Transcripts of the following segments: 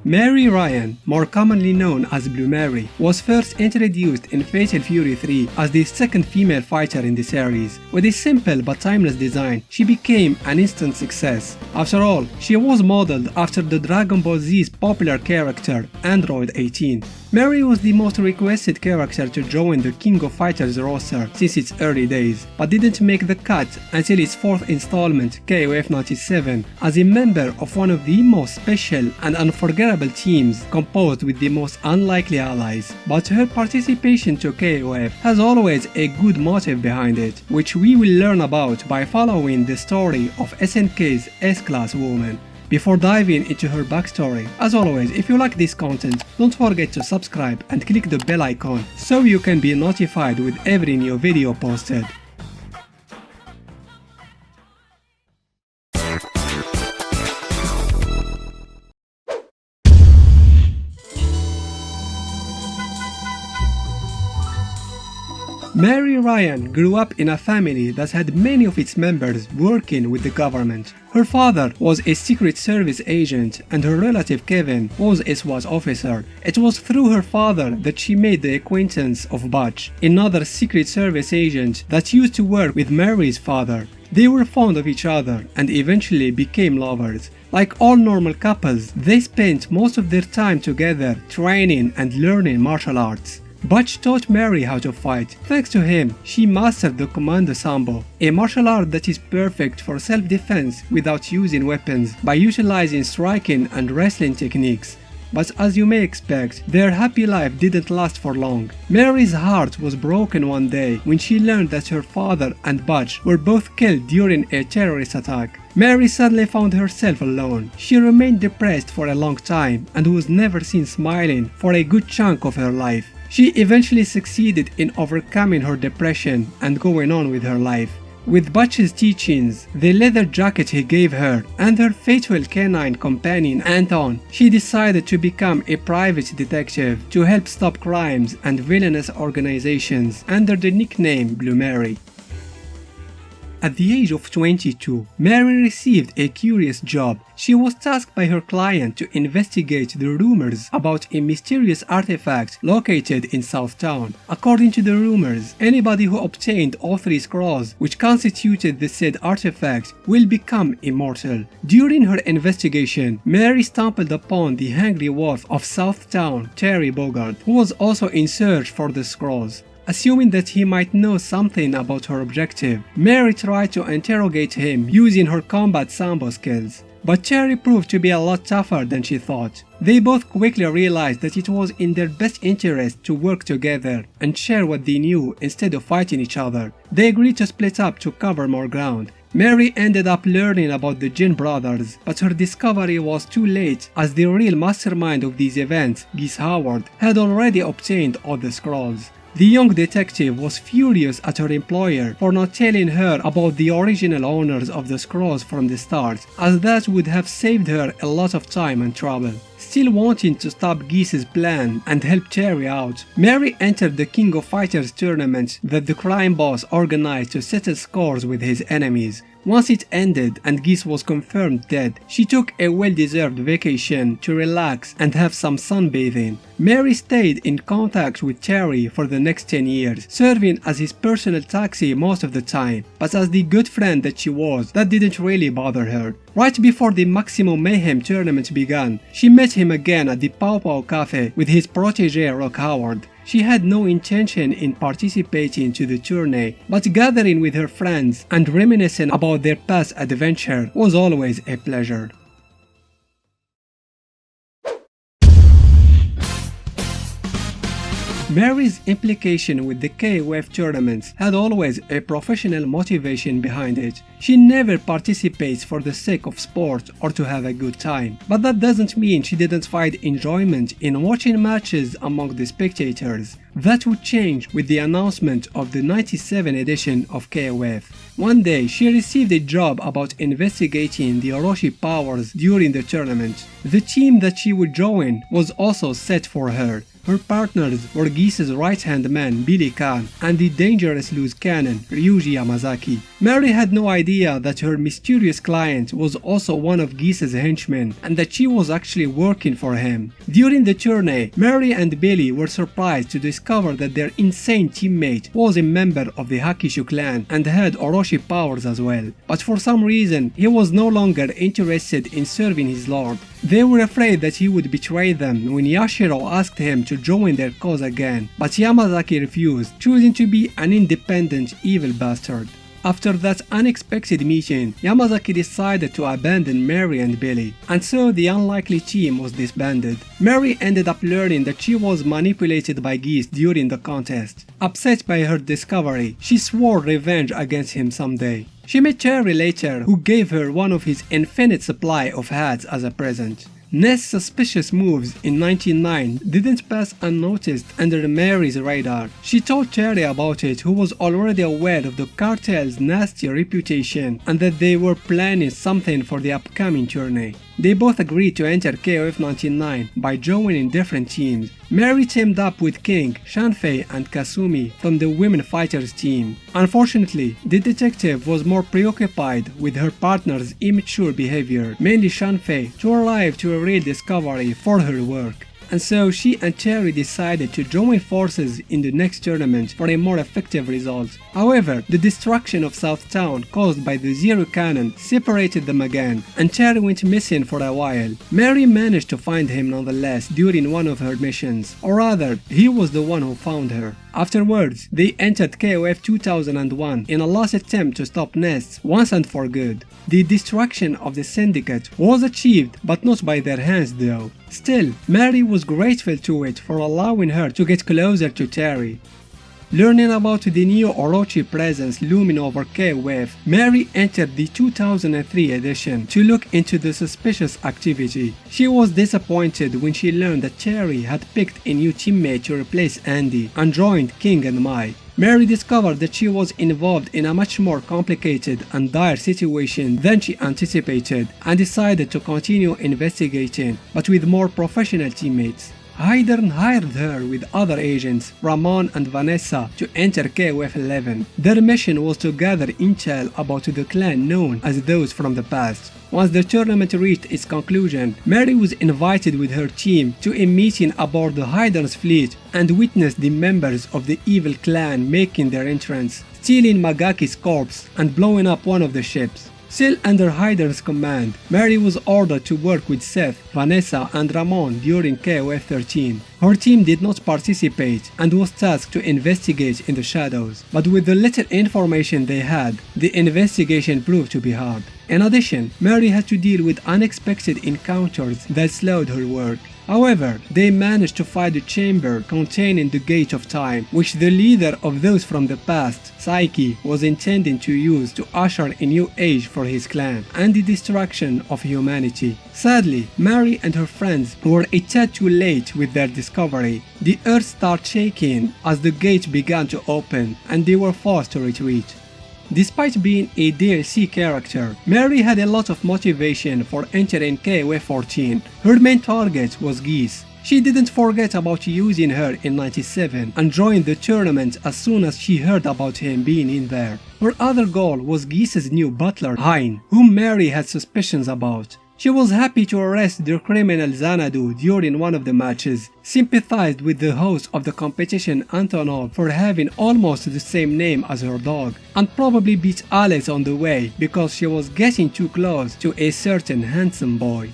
Mary Ryan, more commonly known as Blue Mary, was first introduced in Fatal Fury 3 as the second female fighter in the series. With a simple but timeless design, she became an instant success. After all, she was modeled after the Dragon Ball Z's popular character, Android 18. Mary was the most requested character to join the King of Fighters roster since its early days, but didn't make the cut until its fourth installment, KOF 97, as a member of one of the most special and unforgettable teams composed with the most unlikely allies. But her participation to KOF has always a good motive behind it, which we will learn about by following the story of SNK's S-Class woman. Before diving into her backstory, as always, if you like this content, don't forget to subscribe and click the bell icon so you can be notified with every new video posted. Mary Ryan grew up in a family that had many of its members working with the government. Her father was a Secret Service agent and her relative Kevin was a SWAT officer. It was through her father that she made the acquaintance of Butch, another Secret Service agent that used to work with Mary's father. They were fond of each other and eventually became lovers. Like all normal couples, they spent most of their time together training and learning martial arts. Butch taught Mary how to fight. Thanks to him, she mastered the Commando Sambo, a martial art that is perfect for self-defense without using weapons by utilizing striking and wrestling techniques. But as you may expect, their happy life didn't last for long. Mary's heart was broken one day when she learned that her father and Butch were both killed during a terrorist attack. Mary suddenly found herself alone. She remained depressed for a long time and was never seen smiling for a good chunk of her life. She eventually succeeded in overcoming her depression and going on with her life. With Butch's teachings, the leather jacket he gave her, and her faithful canine companion Anton, she decided to become a private detective to help stop crimes and villainous organizations under the nickname Blue Mary. At the age of 22, Mary received a curious job. She was tasked by her client to investigate the rumors about a mysterious artifact located in Southtown. According to the rumors, anybody who obtained all three scrolls which constituted the said artifact will become immortal. During her investigation, Mary stumbled upon the hungry wolf of Southtown, Terry Bogard, who was also in search for the scrolls. Assuming that he might know something about her objective, Mary tried to interrogate him using her combat sambo skills. But Terry proved to be a lot tougher than she thought. They both quickly realized that it was in their best interest to work together and share what they knew instead of fighting each other. They agreed to split up to cover more ground. Mary ended up learning about the Jin brothers, but her discovery was too late as the real mastermind of these events, Geese Howard, had already obtained all the scrolls. The young detective was furious at her employer for not telling her about the original owners of the scrolls from the start, as that would have saved her a lot of time and trouble. Still wanting to stop Geese's plan and help Terry out, Mary entered the King of Fighters tournament that the crime boss organized to settle scores with his enemies. Once it ended and Geese was confirmed dead, she took a well-deserved vacation to relax and have some sunbathing. Mary stayed in contact with Terry for the next 10 years, serving as his personal taxi most of the time, but as the good friend that she was, that didn't really bother her. Right before the Maximum Mayhem tournament began, she met him again at the Pow Pow Cafe with his protégé Rock Howard. She had no intention in participating to the tourney, but gathering with her friends and reminiscing about their past adventure was always a pleasure. Mary's implication with the KOF tournaments had always a professional motivation behind it. She never participates for the sake of sport or to have a good time, but that doesn't mean she didn't find enjoyment in watching matches among the spectators. That would change with the announcement of the 97 edition of KOF. One day, she received a job about investigating the Orochi powers during the tournament. The team that she would join was also set for her. Her partners were Geese's right-hand man Billy Khan and the dangerous loose cannon Ryuji Yamazaki. Mary had no idea that her mysterious client was also one of Geese's henchmen and that she was actually working for him. During the tourney, Mary and Billy were surprised to discover that their insane teammate was a member of the Hakishu clan and had Orochi powers as well. But for some reason, he was no longer interested in serving his lord. They were afraid that he would betray them when Yashiro asked him to join their cause again, but Yamazaki refused, choosing to be an independent evil bastard. After that unexpected meeting, Yamazaki decided to abandon Mary and Billy, and so the unlikely team was disbanded. Mary ended up learning that she was manipulated by Geese during the contest. Upset by her discovery, she swore revenge against him someday. She met Cherry later, who gave her one of his infinite supply of hats as a present. Nest's suspicious moves in 1909 didn't pass unnoticed under Mary's radar. She told Cherry about it, who was already aware of the cartel's nasty reputation and that they were planning something for the upcoming tourney. They both agreed to enter KOF 99 by joining different teams. Mary teamed up with King, Shanfei and Kasumi from the women fighters team. Unfortunately, the detective was more preoccupied with her partner's immature behavior, mainly Shanfei, to arrive to a real discovery for her work. And so she and Cherry decided to join forces in the next tournament for a more effective result. However, the destruction of Southtown caused by the Zero Cannon separated them again, and Cherry went missing for a while. Mary managed to find him nonetheless during one of her missions, or rather, he was the one who found her. Afterwards, they entered KOF 2001 in a last attempt to stop Nest once and for good. The destruction of the syndicate was achieved, but not by their hands though. Still, Mary was grateful to it for allowing her to get closer to Terry. Learning about the new Orochi presence looming over KOF, Mary entered the 2003 edition to look into the suspicious activity. She was disappointed when she learned that Cherry had picked a new teammate to replace Andy and joined King and Mai. Mary discovered that she was involved in a much more complicated and dire situation than she anticipated and decided to continue investigating, but with more professional teammates. Hydern hired her with other agents, Ramon and Vanessa, to enter KOF 11. Their mission was to gather intel about the clan known as those from the past. Once the tournament reached its conclusion, Mary was invited with her team to a meeting aboard the Hydern's fleet and witnessed the members of the evil clan making their entrance, stealing Magaki's corpse and blowing up one of the ships. Still under Hydern's command, Mary was ordered to work with Seth, Vanessa and Ramon during KOF 13. Her team did not participate and was tasked to investigate in the shadows, but with the little information they had, the investigation proved to be hard. In addition, Mary had to deal with unexpected encounters that slowed her work. However, they managed to find the chamber containing the Gate of Time, which the leader of those from the past, Saiki, was intending to use to usher a new age for his clan and the destruction of humanity. Sadly, Mary and her friends were a tad too late with their discovery. The earth started shaking as the gate began to open and they were forced to retreat. Despite being a DLC character, Mary had a lot of motivation for entering KOF 14. Her main target was Geese. She didn't forget about using her in 97 and joined the tournament as soon as she heard about him being in there. Her other goal was Geese's new butler, Hein, whom Mary had suspicions about. She was happy to arrest the criminal Xanadu during one of the matches, sympathized with the host of the competition Antonov for having almost the same name as her dog, and probably beat Alice on the way because she was getting too close to a certain handsome boy.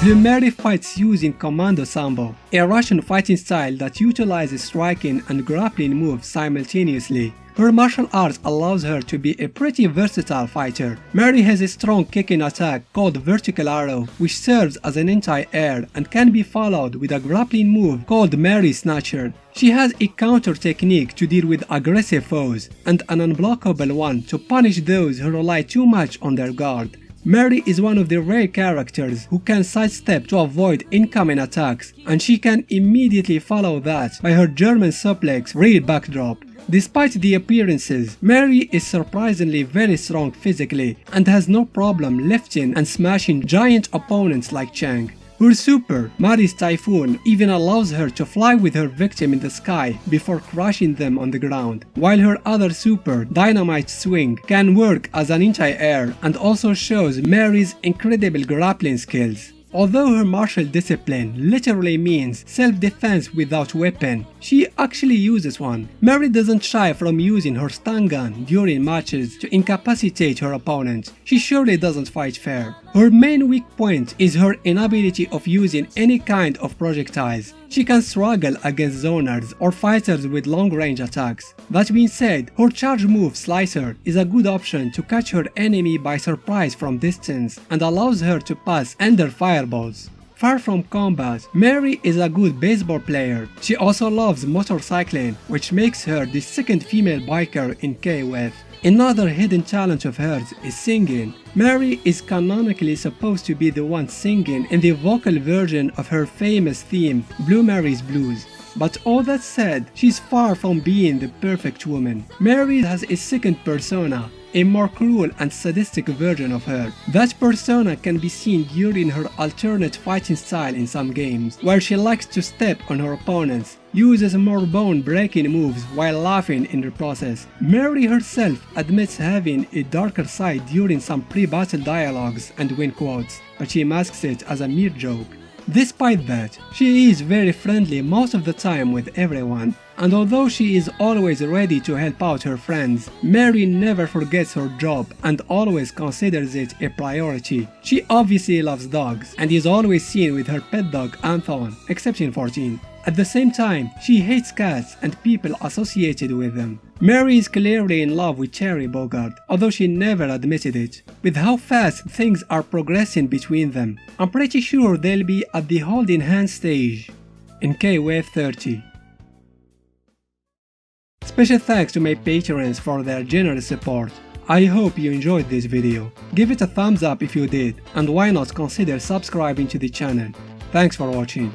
The Mary fights using Commando Sambo, a Russian fighting style that utilizes striking and grappling moves simultaneously. Her martial arts allows her to be a pretty versatile fighter. Mary has a strong kicking attack called Vertical Arrow, which serves as an anti-air and can be followed with a grappling move called Mary Snatcher. She has a counter technique to deal with aggressive foes, and an unblockable one to punish those who rely too much on their guard. Mary is one of the rare characters who can sidestep to avoid incoming attacks, and she can immediately follow that by her German suplex rear backdrop. Despite the appearances, Mary is surprisingly very strong physically and has no problem lifting and smashing giant opponents like Chang. Her super, Mary's Typhoon, even allows her to fly with her victim in the sky before crushing them on the ground, while her other super, Dynamite Swing, can work as an anti-air and also shows Mary's incredible grappling skills. Although her martial discipline literally means self-defense without weapon, she actually uses one. Mary doesn't shy from using her stun gun during matches to incapacitate her opponent. She surely doesn't fight fair. Her main weak point is her inability of using any kind of projectiles. She can struggle against zoners or fighters with long-range attacks. That being said, her charge move Slicer is a good option to catch her enemy by surprise from distance and allows her to pass under fireballs. Far from combat, Mary is a good baseball player. She also loves motorcycling, which makes her the second female biker in KOF. Another hidden talent of hers is singing. Mary is canonically supposed to be the one singing in the vocal version of her famous theme, Blue Mary's Blues. But all that said, she's far from being the perfect woman. Mary has a second persona, a more cruel and sadistic version of her. That persona can be seen during her alternate fighting style in some games, where she likes to step on her opponents, uses more bone-breaking moves while laughing in the process. Mary herself admits having a darker side during some pre-battle dialogues and win quotes, but she masks it as a mere joke. Despite that, she is very friendly most of the time with everyone, and although she is always ready to help out her friends, Mary never forgets her job and always considers it a priority. She obviously loves dogs and is always seen with her pet dog Anton, except in 14. At the same time, she hates cats and people associated with them. Mary is clearly in love with Cherry Bogard, although she never admitted it. With how fast things are progressing between them, I'm pretty sure they'll be at the holding hand stage in KOF 30. Special thanks to my patrons for their generous support. I hope you enjoyed this video. Give it a thumbs up if you did, and why not consider subscribing to the channel. Thanks for watching.